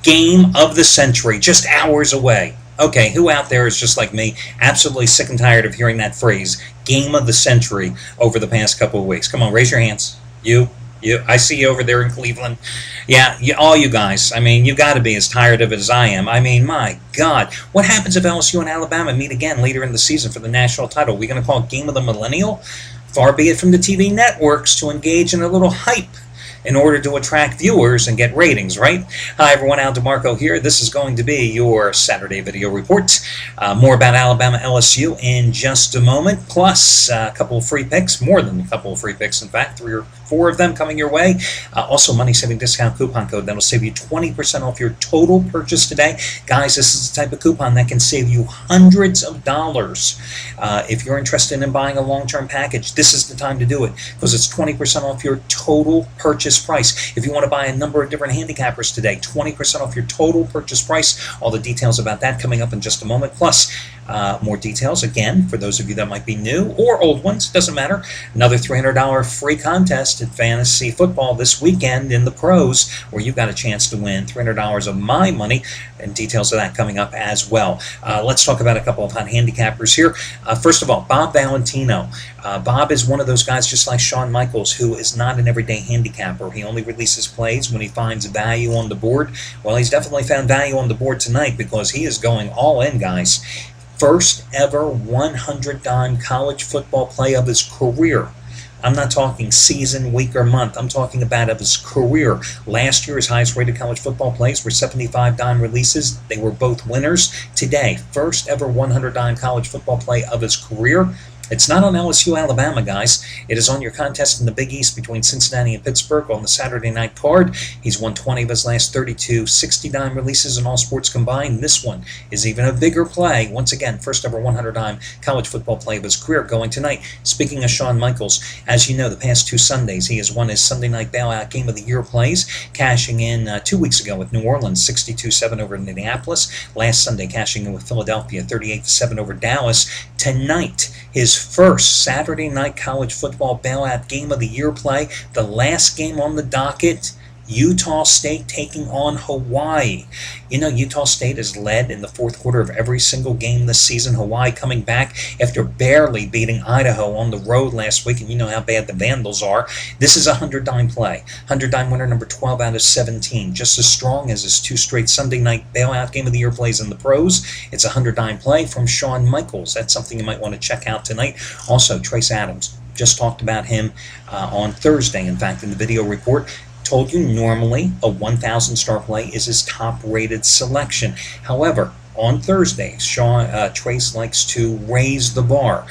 Game of the century, just hours away. Okay, who out there is just like me, absolutely sick and tired of hearing that phrase, game of the century, over the past couple of weeks? Come on, raise your hands. You, I see you over there in Cleveland. Yeah, all you guys. I mean, you got to be as tired of it as I am. I mean, my God, what happens if LSU and Alabama meet again later in the season for the national title? Are we going to call it Game of the Millennial? Far be it from the TV networks to engage in a little hype in order to attract viewers and get ratings, right? Hi, everyone. Al DeMarco here. This is going to be your Saturday video report. More about Alabama LSU in just a moment, plus a couple of free picks, more than a couple of free picks, in fact, 3 or 4 of them coming your way. Also, money-saving discount coupon code that will save you 20% off your total purchase today. Guys, this is the type of coupon that can save you hundreds of dollars. If you're interested in buying a long-term package, this is the time to do it, because it's 20% off your total purchase price. If you want to buy a number of different handicappers today, 20% off your total purchase price. All the details about that coming up in just a moment. Plus, more details, again, for those of you that might be new or old ones, doesn't matter. Another $300 free contest at fantasy football this weekend in the pros, where you've got a chance to win $300 of my money, and details of that coming up as well. Let's talk about a couple of hot handicappers here. First of all, Bob Valentino. Bob is one of those guys, just like Shawn Michaels, who is not an everyday handicapper. He only releases plays when he finds value on the board. Well, he's definitely found value on the board tonight, because he is going all in, guys. First ever 100 dime college football play of his career. I'm not talking season, week, or month. I'm talking about of his career. Last year, his highest rated college football plays were 75 dime releases. They were both winners. Today, first ever 100 dime college football play of his career. It's not on LSU Alabama, guys. It is on your contest in the Big East between Cincinnati and Pittsburgh on the Saturday night card. He's won 20 of his last 32 60-dime releases in all sports combined. This one is even a bigger play. Once again, first ever 100-dime college football play of his career going tonight. Speaking of Shawn Michaels, as you know, the past 2 Sundays, he has won his Sunday night bailout Game of the Year plays, cashing in 2 weeks ago with New Orleans, 62-7 over Indianapolis. Last Sunday, cashing in with Philadelphia, 38-7 over Dallas. Tonight, his first Saturday night college football bailout Game of the Year play, the last game on the docket, Utah State taking on Hawaii. You know, Utah State has led in the fourth quarter of every single game this season. Hawaii coming back after barely beating Idaho on the road last week, and you know how bad the Vandals are. This is a 100-dime play. 100-dime winner number 12 out of 17. Just as strong as his 2 straight Sunday night bailout Game of the Year plays in the pros. It's a 100-dime play from Shawn Michaels. That's something you might want to check out tonight. Also, Trace Adams. Just talked about him on Thursday, in fact, in the video report. Told you normally a 1,000 star play is his top rated selection. However, on Thursday, Trace likes to raise the bar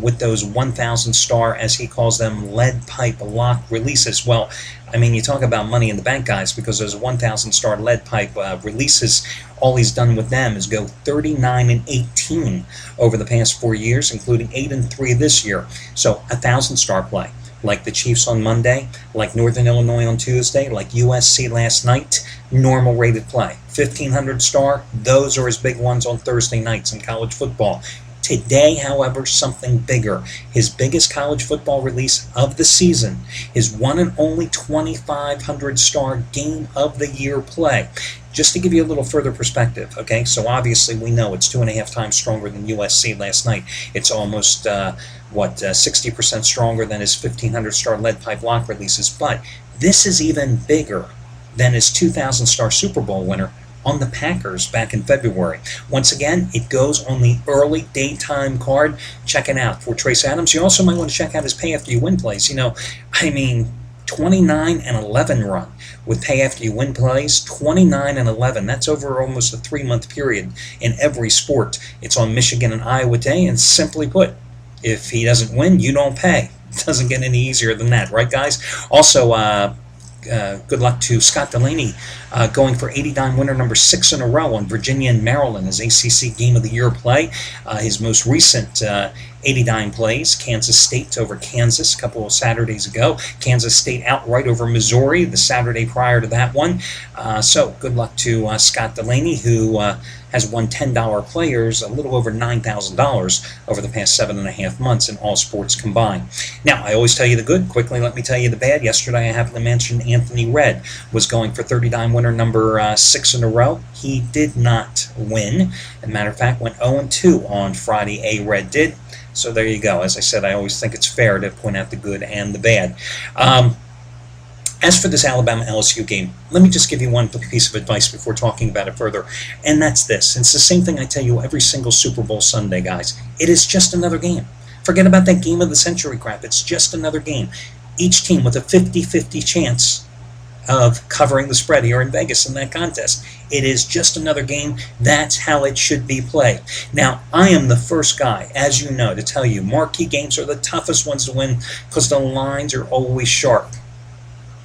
with those 1,000 star, as he calls them, lead pipe lock releases. Well, I mean, you talk about money in the bank, guys, because those 1,000 star lead pipe releases, all he's done with them is go 39-18 over the past 4 years, including 8-3 this year. So, 1,000 star play. Like the Chiefs on Monday, like Northern Illinois on Tuesday, like USC last night, normal rated play. 1,500 star, those are his big ones on Thursday nights in college football. Today, however, something bigger. His biggest college football release of the season, his one and only 2,500 star Game of the Year play. Just to give you a little further perspective, okay? So obviously we know it's 2.5 times stronger than USC last night. It's almost 60% stronger than his 1,500 star lead pipe lock releases. But this is even bigger than his 2,000 star Super Bowl winner on the Packers back in February. Once again, it goes on the early daytime card. Check it out for Trace Adams. You also might want to check out his pay after you win plays. You know, I mean, 29-11 run with pay after you win plays. 29-11. That's over almost a 3-month period in every sport. It's on Michigan and Iowa Day, and simply put, if he doesn't win, you don't pay. It doesn't get any easier than that, right, guys? Also, good luck to Scott Delaney going for 80-dime winner number 6 in a row on Virginia and Maryland, his ACC Game of the Year play. His most recent $80 plays. Kansas State over Kansas a couple of Saturdays ago. Kansas State outright over Missouri the Saturday prior to that one. So good luck to Scott Delaney, who has won $10 players, a little over $9,000 over the past 7.5 months in all sports combined. Now, I always tell you the good. Quickly, let me tell you the bad. Yesterday, I happily mentioned Anthony Red was going for $30 winner number 6 in a row. He did not win. As a matter of fact, went 0-2 on Friday. A-Red did. So there you go. As I said, I always think it's fair to point out the good and the bad. As for this Alabama-LSU game, let me just give you one piece of advice before talking about it further, and that's this. It's the same thing I tell you every single Super Bowl Sunday, guys. It is just another game. Forget about that game of the century crap. It's just another game. Each team with a 50-50 chance of covering the spread here in Vegas in that contest. It is just another game. That's how it should be played. Now, I am the first guy, as you know, to tell you marquee games are the toughest ones to win because the lines are always sharp.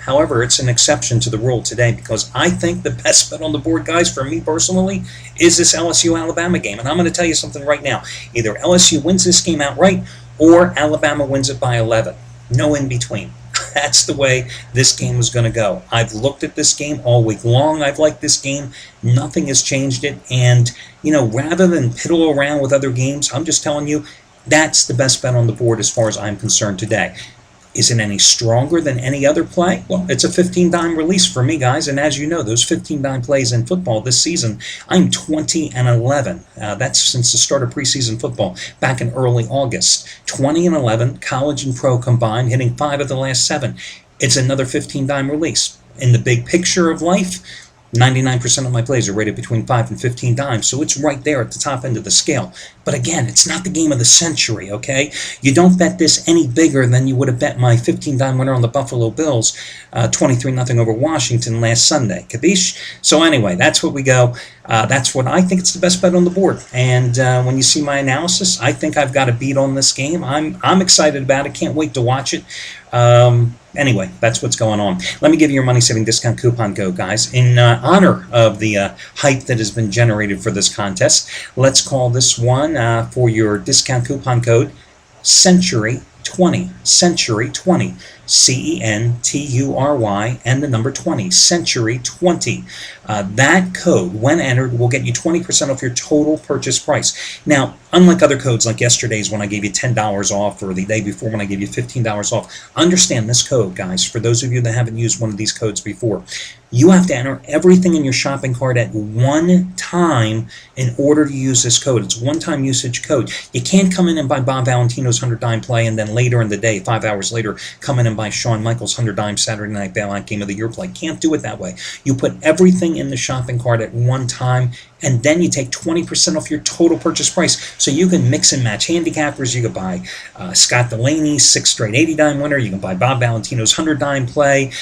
However, it's an exception to the rule today because I think the best bet on the board, guys, for me personally, is this LSU-Alabama game. And I'm going to tell you something right now. Either LSU wins this game outright or Alabama wins it by 11. No in between. That's the way this game is going to go. I've looked at this game all week long. I've liked this game. Nothing has changed it. And, you know, rather than piddle around with other games, I'm just telling you, that's the best bet on the board as far as I'm concerned today. Is it any stronger than any other play? Well, it's a 15-dime release for me, guys. And as you know, those 15-dime plays in football this season, I'm 20-11. That's since the start of preseason football back in early August. 20-11, college and pro combined, hitting 5 of the last 7. It's another 15-dime release. In the big picture of life, 99% of my plays are rated between 5 and 15 dimes, so it's right there at the top end of the scale. But again, it's not the game of the century, okay? You don't bet this any bigger than you would have bet my 15-dime winner on the Buffalo Bills, 23-0 over Washington last Sunday. Capiche? So anyway, that's what we go. That's what I think it's the best bet on the board. And when you see my analysis, I think I've got a beat on this game. I'm excited about it. Can't wait to watch it. Anyway, that's what's going on. Let me give you your money-saving discount coupon code, guys. In honor of the hype that has been generated for this contest, let's call this one for your discount coupon code Century20. Century20. CENTURY and the number 20. Century20. That code, when entered, will get you 20% off your total purchase price. Now, unlike other codes like yesterday's when I gave you $10 off or the day before when I gave you $15 off, understand this code, guys, for those of you that haven't used one of these codes before. You have to enter everything in your shopping cart at one time in order to use this code. It's a one-time usage code. You can't come in and buy Bob Valentino's 100-dime play and then later in the day, 5 hours later, come in and buy Shawn Michaels' 100-dime Saturday Night Bailout Game of the Year play. Can't do it that way. You put everything in the shopping cart at one time, and then you take 20% off your total purchase price. So you can mix and match handicappers. You can buy Scott Delaney's 6 straight 80-dime winner. You can buy Bob Valentino's 100-dime play.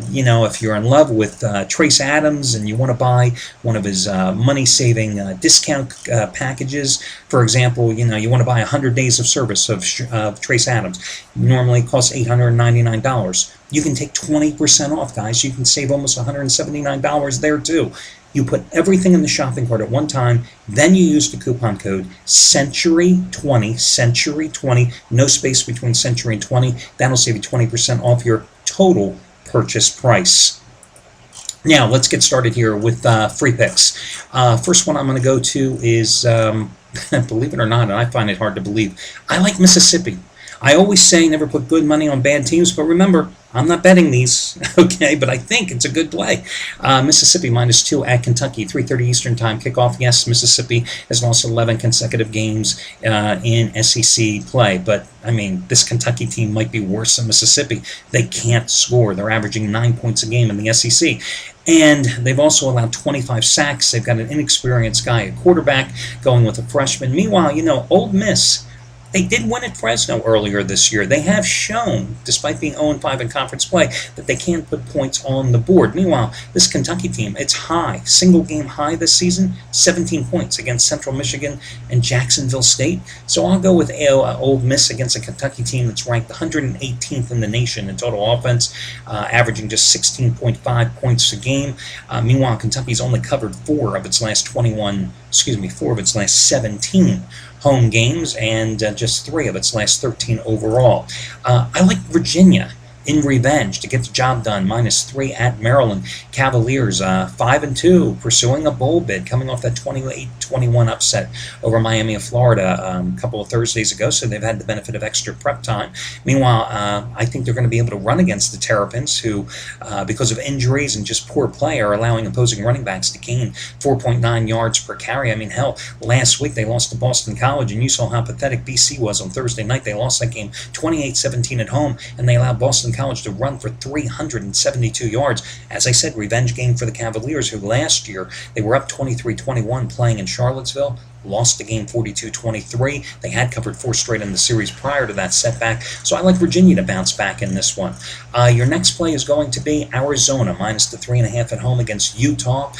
You know, if you're in love with Trace Adams and you want to buy one of his money-saving discount packages, for example, you know, you want to buy 100 days of service of Trace Adams. Normally it costs $899. You can take 20% off, guys. You can save almost $179 there, too. You put everything in the shopping cart at one time, then you use the coupon code Century20, Century20, no space between Century and 20. That'll save you 20% off your total purchase price. Now, let's get started here with free picks. First one I'm going to go to is, believe it or not, and I find it hard to believe, I like Mississippi. I always say never put good money on bad teams, but remember, I'm not betting these, okay, but I think it's a good play. Mississippi -2 at Kentucky, 3:30 Eastern Time kickoff. Yes, Mississippi has lost 11 consecutive games in SEC play, but, I mean, this Kentucky team might be worse than Mississippi. They can't score. They're averaging 9 points a game in the SEC. And they've also allowed 25 sacks. They've got an inexperienced guy at quarterback going with a freshman. Meanwhile, you know, Ole Miss, they did win at Fresno earlier this year. They have shown, despite being 0-5 in conference play, that they can put points on the board. Meanwhile, this Kentucky team, it's high, single game high this season, 17 points against Central Michigan and Jacksonville State. So I'll go with Ole Miss against a Kentucky team that's ranked 118th in the nation in total offense, averaging just 16.5 points a game. Meanwhile, Kentucky's only covered 4 of its last 17 home games and just 3 of its last 13 overall. I like Virginia in revenge to get the job done, -3 at Maryland. Cavaliers 5-2, pursuing a bowl bid, coming off that 28-21 upset over Miami of Florida a couple of Thursdays ago, so they've had the benefit of extra prep time. Meanwhile, I think they're going to be able to run against the Terrapins, who, because of injuries and just poor play, are allowing opposing running backs to gain 4.9 yards per carry. I mean, hell, last week they lost to Boston College, and you saw how pathetic BC was on Thursday night. They lost that game 28-17 at home, and they allowed Boston College to run for 372 yards. As I said, revenge game for the Cavaliers, who last year they were up 23-21 playing in Charlottesville. Lost the game 42-23. They had covered 4 straight in the series prior to that setback, so I like Virginia to bounce back in this one. Your next play is going to be Arizona, -3.5 at home against Utah.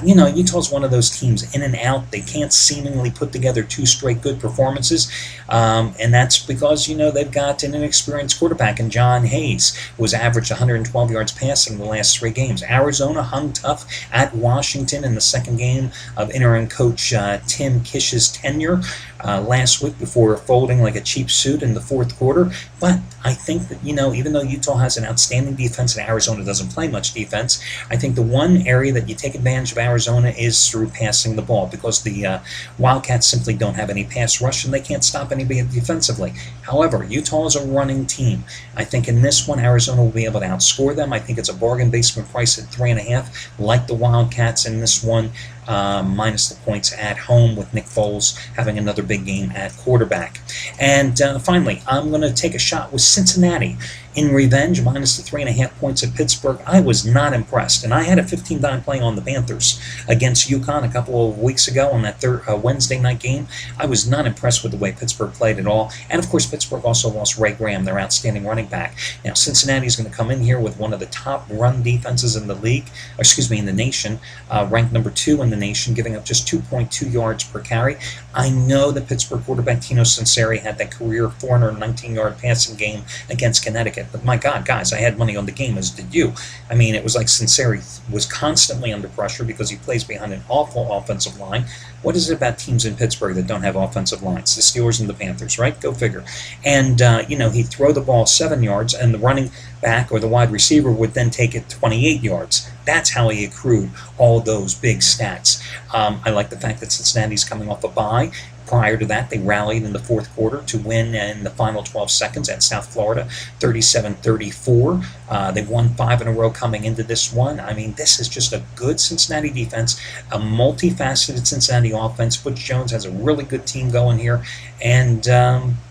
Utah's one of those teams in and out. They can't seemingly put together 2 straight good performances, and that's because, they've got an inexperienced quarterback in John Hayes, who has averaged 112 yards passing in the last 3 games. Arizona hung tough at Washington in the second game of interim coach Tim Kish's tenure last week before folding like a cheap suit in the fourth quarter. But I think that, even though Utah has an outstanding defense and Arizona doesn't play much defense, I think the one area that you take advantage of Arizona is through passing the ball, because the Wildcats simply don't have any pass rush and they can't stop anybody defensively. However, Utah is a running team. I think in this one, Arizona will be able to outscore them. I think it's a bargain basement price at 3.5, like the Wildcats in this one. Minus the points at home, with Nick Foles having another big game at quarterback. And finally, I'm going to take a shot with Cincinnati in revenge, -3.5 points at Pittsburgh. I was not impressed, and I had a $15 play on the Panthers against UConn a couple of weeks ago on that Wednesday night game. I was not impressed with the way Pittsburgh played at all, and of course Pittsburgh also lost Ray Graham, their outstanding running back. Now Cincinnati is going to come in here with one of the top run defenses in the league, in the nation, ranked number 2 in the nation, giving up just 2.2 yards per carry. I know that Pittsburgh quarterback Tino Sunseri had that career 419-yard passing game against Connecticut. But my God, guys, I had money on the game, as did you. I mean, it was like Sunseri was constantly under pressure because he plays behind an awful offensive line. What is it about teams in Pittsburgh that don't have offensive lines? The Steelers and the Panthers, right? Go figure. And, he'd throw the ball 7 yards, and the running back or the wide receiver would then take it 28 yards. That's how he accrued all those big stats. I like the fact that Cincinnati's coming off a bye. Prior to that, they rallied in the fourth quarter to win in the final 12 seconds at South Florida, 37-34. They won 5 in a row coming into this one. I mean, this is just a good Cincinnati defense, a multifaceted Cincinnati offense. Butch Jones has a really good team going here, and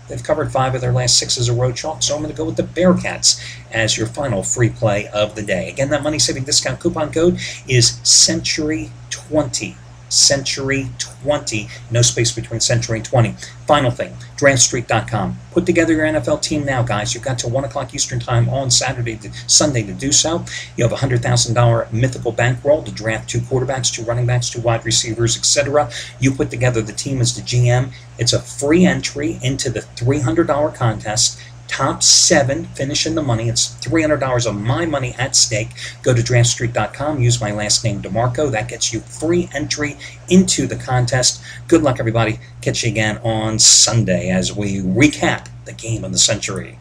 they've covered 5 of their last 6 as a road chalk, so I'm going to go with the Bearcats as your final free play of the day. Again, that money-saving discount coupon code is Century20. Century20, no space between Century and 20. Final thing, DraftStreet.com. Put together your NFL team now, guys. You've got till 1 o'clock Eastern Time on Sunday to do so. You have a $100,000 mythical bankroll to draft 2 quarterbacks, 2 running backs, 2 wide receivers, etc. You put together the team as the GM. It's a free entry into the $300 contest. Top 7 finish in the money. It's $300 of my money at stake. Go to DraftStreet.com. Use my last name, DeMarco. That gets you free entry into the contest. Good luck, everybody. Catch you again on Sunday as we recap the game of the century.